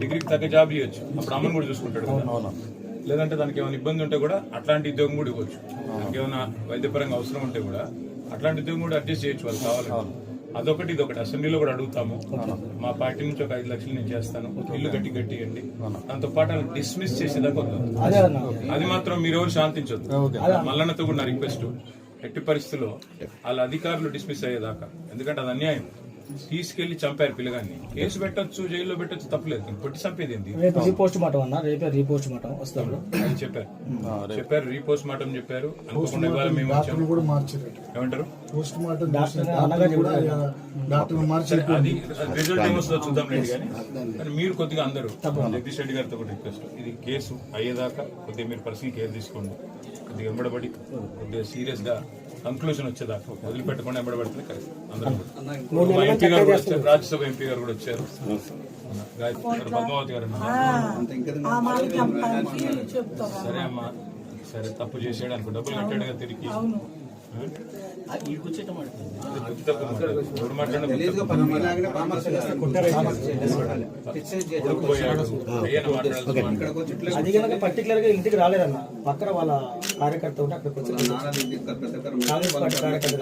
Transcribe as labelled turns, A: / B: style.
A: డిగ్రీకి తగ్గ జాబ్ ఇవ్వచ్చు, అప్పుడు అమ్మని కూడా చూసుకుంటాడు కదా. లేదంటే దానికి ఏమైనా ఇబ్బంది ఉంటే కూడా అట్లాంటి ఉద్యోగం కూడా ఇవ్వచ్చు. దానికి ఏమైనా వైద్యపరంగా అవసరం ఉంటే కూడా అట్లాంటి ఉద్యోగం కూడా అడ్జస్ట్ చేయొచ్చు వాళ్ళు కావాలి. అదొకటి ఇదొకటి అసెంబ్లీలో కూడా అడుగుతాము. మా పార్టీ నుంచి ఒక 5 లక్షలు నేను చేస్తాను, ఇల్లు గట్టియండి. దాంతో పాటు వాళ్ళు డిస్మిస్ చేసేదాకా వద్దు. అది మాత్రం మీరెవరు శాంతించొద్దు. మల్లన్నతో కూడా నా రిక్వెస్ట్, ఎట్టి పరిస్థితుల్లో వాళ్ళ అధికారులు డిస్మిస్ అయ్యేదాకా. ఎందుకంటే అది అన్యాయం. తీసుకెళ్లి చంపారు పిల్లగాన్ని, కేసు పెట్టొచ్చు, జైల్లో పెట్టొచ్చు, తప్పలేదు. కొట్టి చంపేది ఏంటి?
B: రీపోస్ట్ మార్టం అన్న, రేపే రీపోస్ట్ మార్టం వస్తాడు
A: అని చెప్పారు రీపోస్ట్ మార్టం చెప్పారు. అనుకోకుండా ఇవాళ మేము ఏమంటారు అది రిజల్ట్ ఏమొస్తుందో చూద్దాం లేదు. కానీ మీరు కొద్దిగా అందరూ జగదీష్ రెడ్డి గారితో కూడా రిక్వెస్ట్, ఇది కేసు అయ్యేదాకా కొద్దిగా మీరు పర్సనల్ కేర్ తీసుకోండి. కొద్దిగా వెంబడబడి కొద్దిగా సీరియస్ గా కంక్లూజన్ వచ్చేదాకా వదిలిపెట్టకుండా వెంబడబడితే కరెక్ట్. అందరూ ఎంపీ గారు కూడా వచ్చారు, రాజ్యసభ ఎంపీ గారు కూడా వచ్చారు, పద్మావతి గారు. సరే అమ్మా, సరే తప్పు చేసాడు అనుకో, డబ్బులు కట్టాడుగా తిరిగి.
B: అది కనుక పర్టికులర్ గా ఇంటికి రాలేదన్న, పక్కన వాళ్ళ కార్యకర్త ఉంటే అక్కడికి వచ్చి కాంగ్రెస్ పార్టీ కార్యకర్త